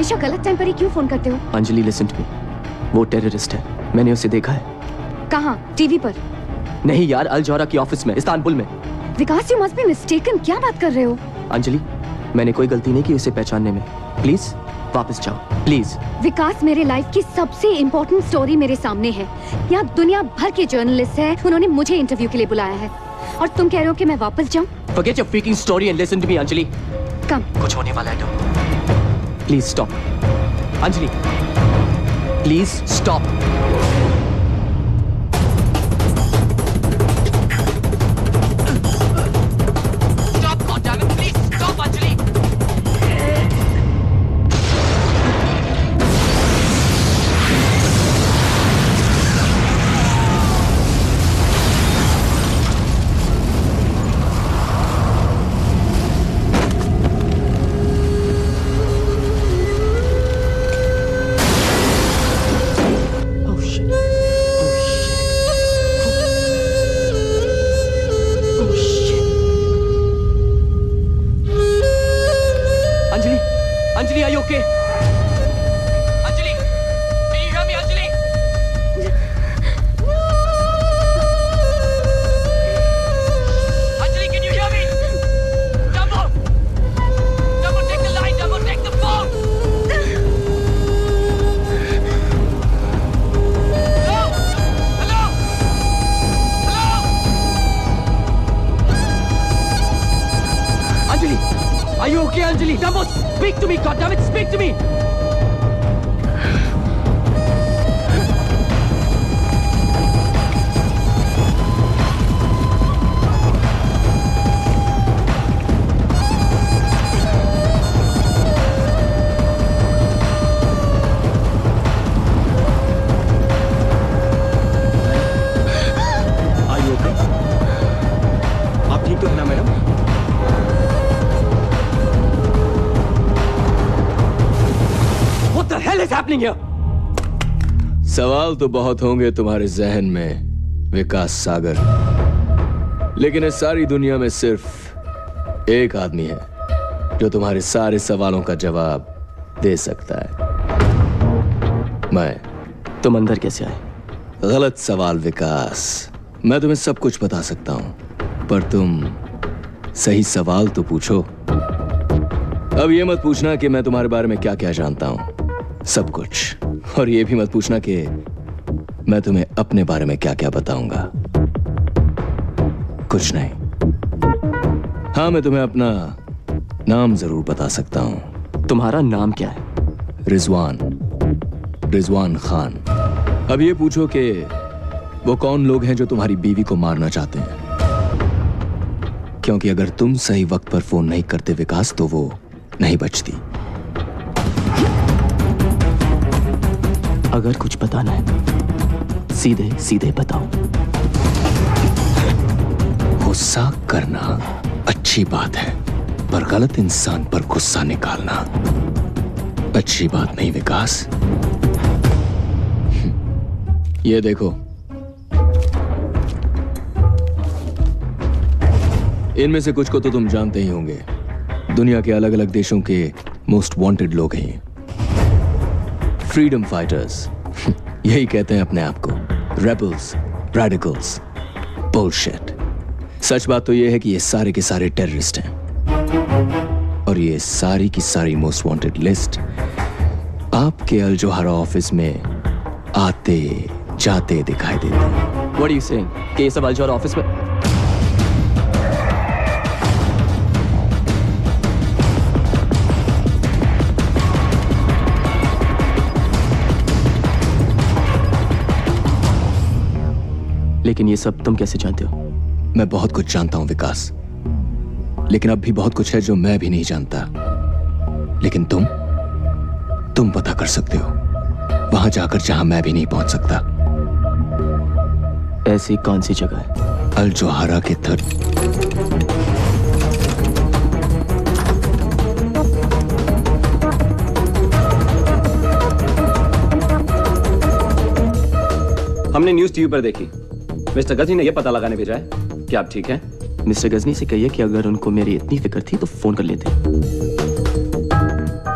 हमेशा गलत टाइम पर ही क्यों फोन करते हो? अंजलि लिसन टू मी, वो टेररिस्ट है, मैंने उसे देखा है। कहाँ? टीवी पर? नहीं यार, अल जौहरा की ऑफिस में, इस्तांबुल में। विकास, यू मस्ट बी मिस्टेकन। क्या बात कर रहे हो? अंजलि, मैंने कोई गलती नहीं की उसे पहचानने में। प्लीज वापस जाओ, प्लीज। विकास, मेरे लाइफ की सबसे इम्पोर्टेंट स्टोरी मेरे सामने है। यहाँ दुनिया भर के जर्नलिस्ट हैं, उन्होंने मुझे इंटरव्यू के लिए बुलाया है, और तुम कह रहे हो कि मैं वापस जाऊँ? Forget your freaking story and listen to me, Anjali. कम। कुछ होने वाला है तो please stop. Anjali, please stop. Anjali, are you okay? Anjali, can you hear me, Anjali? Anjali, can you hear me? Dumbo! Dumbo, take the line, Dumbo, take the phone! Hello? Hello? Hello? Anjali, are you okay, Anjali? Dumbo! Speak to me, goddammit! Speak to me! Are you okay? आप ठीक तो हैं ना, madam? What the hell is happening here? सवाल तो बहुत होंगे तुम्हारे जहन में, विकास सागर, लेकिन इस सारी दुनिया में सिर्फ एक आदमी है जो तुम्हारे सारे सवालों का जवाब दे सकता है। मैं। तुम अंदर कैसे आए? गलत सवाल विकास। मैं तुम्हें सब कुछ बता सकता हूं, पर तुम सही सवाल तो पूछो। अब ये मत पूछना कि मैं तुम्हारे बारे में क्या क्या जानता हूं, सब कुछ। और ये भी मत पूछना कि मैं तुम्हें अपने बारे में क्या क्या बताऊंगा, कुछ नहीं। हाँ, मैं तुम्हें अपना नाम जरूर बता सकता हूं। तुम्हारा नाम क्या है? रिजवान, रिजवान खान। अब ये पूछो कि वो कौन लोग हैं जो तुम्हारी बीवी को मारना चाहते हैं, क्योंकि अगर तुम सही वक्त पर फोन नहीं करते विकास, तो वो नहीं बचती। अगर कुछ बताना है सीधे सीधे बताओ। गुस्सा करना अच्छी बात है, पर गलत इंसान पर गुस्सा निकालना अच्छी बात नहीं विकास। ये देखो, इनमें से कुछ को तो तुम जानते ही होंगे। दुनिया के अलग अलग देशों के मोस्ट वांटेड लोग हैं। फ्रीडम फाइटर्स, यही कहते हैं अपने आप को। Rebels, radicals, bullshit. सच बात तो यह है कि ये सारे के सारे टेररिस्ट हैं, और ये सारी की सारी मोस्ट वांटेड लिस्ट आपके अल जौहरा ऑफिस में आते जाते दिखाई देती है। What are you saying? कि ये सब अल जौहरा ऑफिस में? लेकिन ये सब तुम कैसे जानते हो? मैं बहुत कुछ जानता हूं विकास, लेकिन अब भी बहुत कुछ है जो मैं भी नहीं जानता। लेकिन तुम पता कर सकते हो, वहां जाकर जहां मैं भी नहीं पहुंच सकता। ऐसी कौन सी जगह है? अल जौहरा के हमने न्यूज़ टीवी पर देखी। मिस्टर गजनी ने यह पता लगाने भेजा है कि आप ठीक हैं। मिस्टर गजनी से कहिए कि अगर उनको मेरी इतनी फिक्र थी तो फोन कर लेते।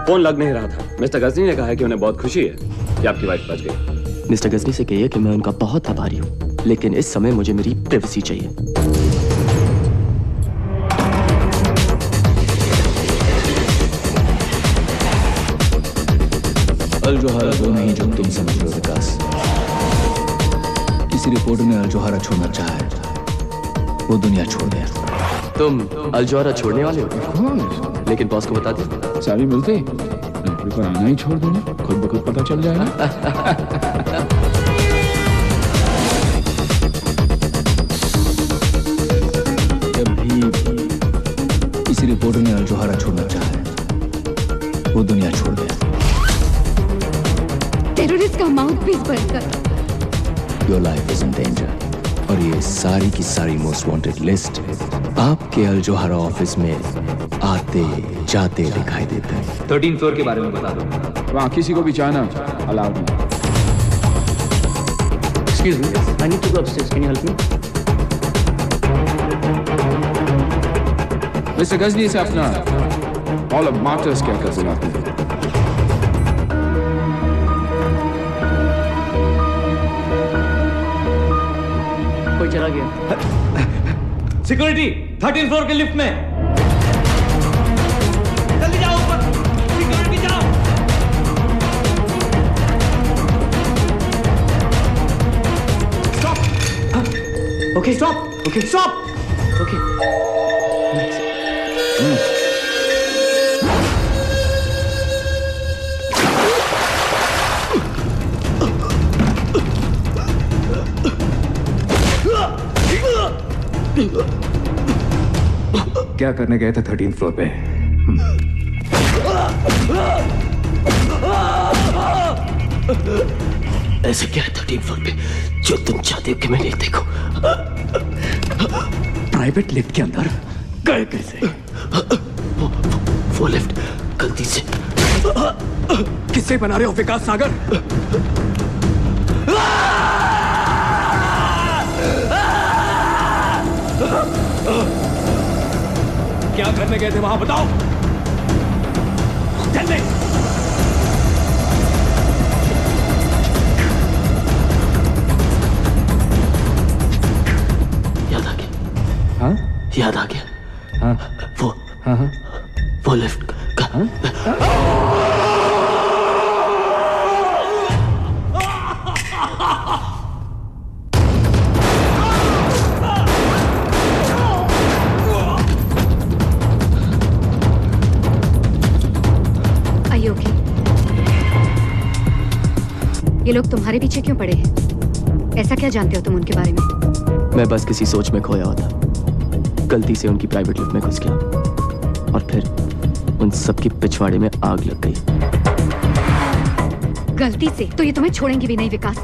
फोन लग नहीं रहा था। मिस्टर गजनी ने कहा है कि उन्हें बहुत खुशी है कि आपकी वाइफ बच गई। मिस्टर गजनी से कहिए कि मैं उनका बहुत आभारी हूँ, लेकिन इस समय मुझे मेरी प्राइवेसी चाहिए। अल जोहारा वो नहीं जो तुम समझ रहे हो विकास। किसी रिपोर्टर ने अल जोहारा छोड़ना चाहा है, वो दुनिया छोड़ गया। तुम अल जोहारा छोड़ने वाले हो? लेकिन बॉस को बता दे। सारी मिलते नौकरी पर आना ही छोड़ देना, खुद ब खुद पता चल जाएगा। जब भी किसी रिपोर्टर ने अल जोहारा छोड़ना चाहा है, वो दुनिया छोड़ गया। टेररिस्ट का माउथपीस बनकर। Your life is in danger. और ये सारी की सारी मोस्ट वांटेड लिस्ट आपके अल जोहारा ऑफिस में आते जाते दिखाई देते हैं। 13 फ्लोर के बारे में बता दो। वहाँ किसी को भी जाना अलाउड नहीं। Excuse me, I need to go upstairs. Can you help me? Mister Ghajini से अपना ऑल ऑफ मार्टर्स क्या कर बुलाते हैं। कोई चला गया। सिक्योरिटी 13 फ्लोर के लिफ्ट में। जल्दी जाओ ऊपर। सिक्योरिटी जाओ। Stop. Okay stop. Okay stop. Okay. क्या करने गए थे 13 फ्लोर पे? ऐसे क्या है 13 फ्लोर पे जो तुम चाहते हो कि मैं नहीं देखूं? प्राइवेट लिफ्ट के अंदर गए कैसे? वो लिफ्ट गलती से। किससे बना रहे हो विकास सागर? क्या करने गए थे वहां बताओ। जल्दी। याद आ गया। हाँ याद आ गया। हाँ वो हाँ हाँ वो लिफ्ट का ये लोग तुम्हारे पीछे क्यों पड़े हैं? ऐसा क्या जानते हो तुम उनके बारे में? मैं बस किसी सोच में खोया होता, गलती से उनकी प्राइवेट लिफ्ट में घुस गया और फिर उन सबकी पिछवाड़े में आग लग गई। गलती से? तो ये तुम्हें छोड़ेंगे भी नहीं विकास।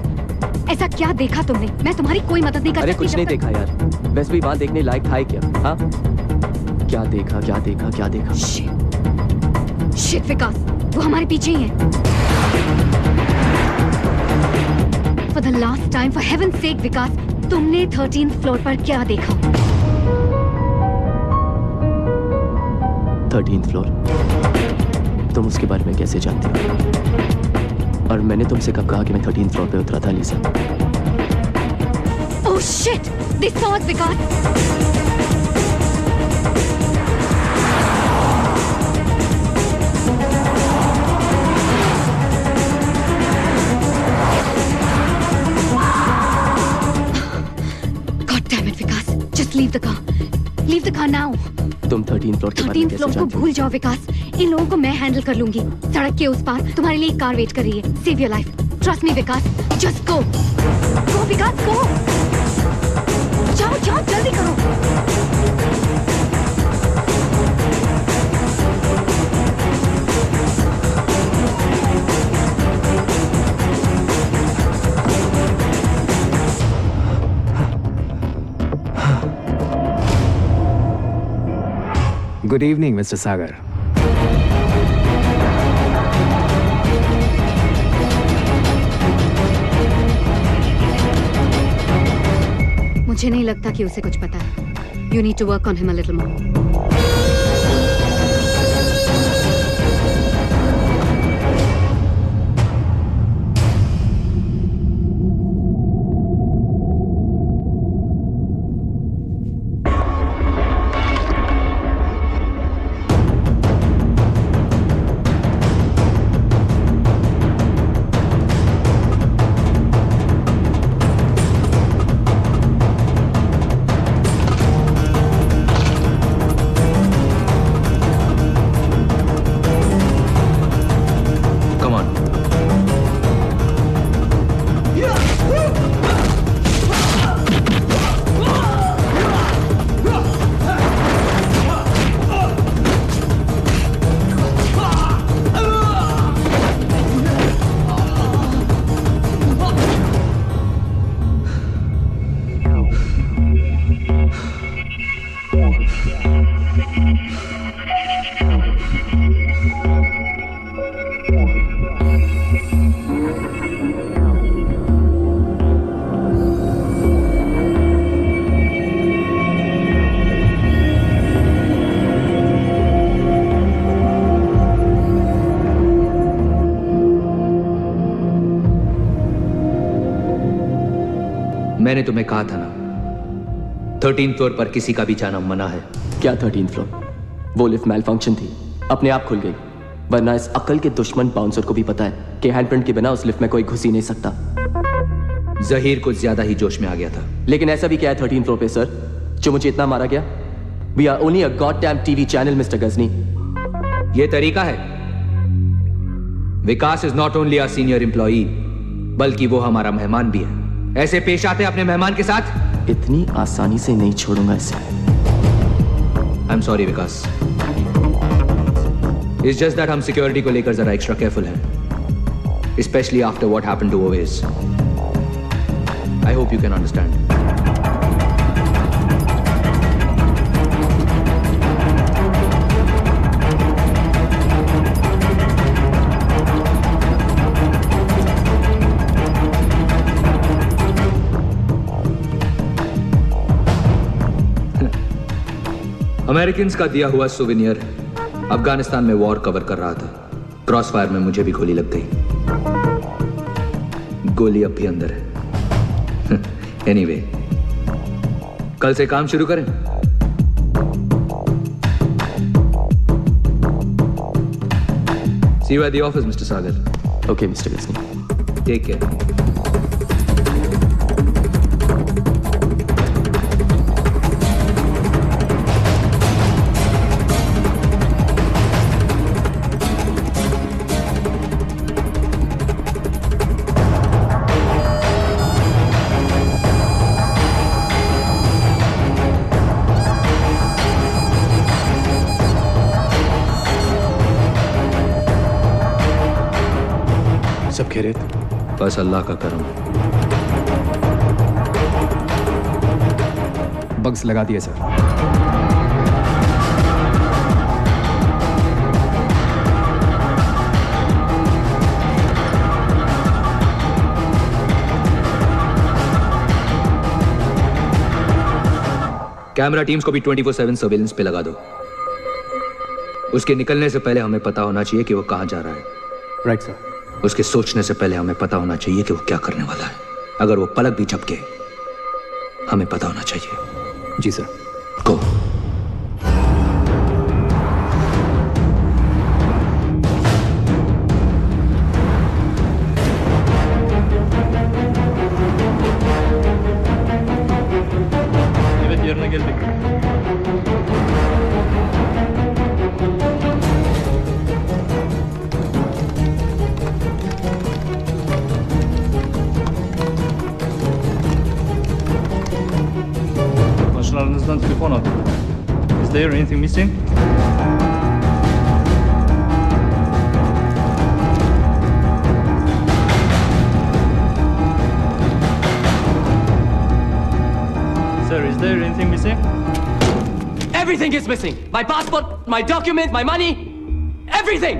ऐसा क्या देखा तुमने? मैं तुम्हारी कोई मदद नहीं कर सकती। अरे कुछ नहीं देखा यार, वैसे भी वहां देखने लायक था ही क्या? हाँ क्या देखा क्या देखा क्या देखा? शिट विकास, वो हमारे पीछे ही है। For the last time, for heaven's sake, विकास, तुमने 13th फ्लोर पर क्या देखा? 13th floor? तुम उसके बारे में कैसे जानते हो? और मैंने तुमसे कब कहा कि मैं 13th फ्लोर पे उतरा था, लीसा? Oh shit! They saw us, Vikas! Leave the car. Leave the car now. तुम 13th फ्लोर के बारे में कैसे जानते हो? 13th फ्लोर को भूल जाओ विकास। इन लोगों को मैं हैंडल कर लूंगी। सड़क के उस पार तुम्हारे लिए एक कार वेट कर रही है। Save your life. Trust me Vikas. Just go. Go Vikas, go. जाओ जाओ जल्दी करो। Good evening, Mr. Sagar. मुझे नहीं लगता कि उसे कुछ पता है। You need to work on him a little more. मैंने तुम्हें कहा था ना, 13th फ्लोर पर किसी का भी जाना मना है। क्या 13th फ्लोर? वो लिफ्ट मैल फंक्शन थी, अपने आप खुल गई। वरना इस अकल के दुश्मन बाउंसर को भी पता है कि हैंडप्रिंट के बिना उस लिफ्ट में कोई घुस ही नहीं सकता। जहीर कुछ ज्यादा ही जोश में आ गया था। लेकिन ऐसा भी क्या है 13th फ्लोर पे सर, जो मुझे इतना मारा गया? We are only a goddamn TV channel, Mr. Ghazni. ये तरीका है। Vikas is not only our senior employee, बल्कि वो हमारा मेहमान भी है। ऐसे पेश आते हैं अपने मेहमान के साथ? इतनी आसानी से नहीं छोड़ूंगा इसे। I am sorry Vikas, it's just that हम सिक्योरिटी को लेकर जरा एक्स्ट्रा केयरफुल हैं, specially after what happened to Owais. I hope you can understand. Americans का दिया हुआ सुवेनियर अफगानिस्तान में वॉर कवर कर रहा था। क्रॉस फायर में मुझे भी गोली लग गई। गोली अब भी अंदर है। एनीवे, कल से काम शुरू करें। See you at the office mister Sagar. Okay mister Ghajini, take care. सब खैरियत? बस अल्लाह का करम। बग्स लगा दिए सर। कैमरा टीम्स को भी 24/7 सर्वेलेंस पे लगा दो। उसके निकलने से पहले हमें पता होना चाहिए कि वो कहां जा रहा है। Right sir. उसके सोचने से पहले हमें पता होना चाहिए कि वो क्या करने वाला है। अगर वो पलक भी झपके, हमें पता होना चाहिए। जी sir. Go. Başlarınızdan telefon aldım. Is there anything missing? Sir, is there anything missing? Everything is missing. My passport, my document, my money, everything.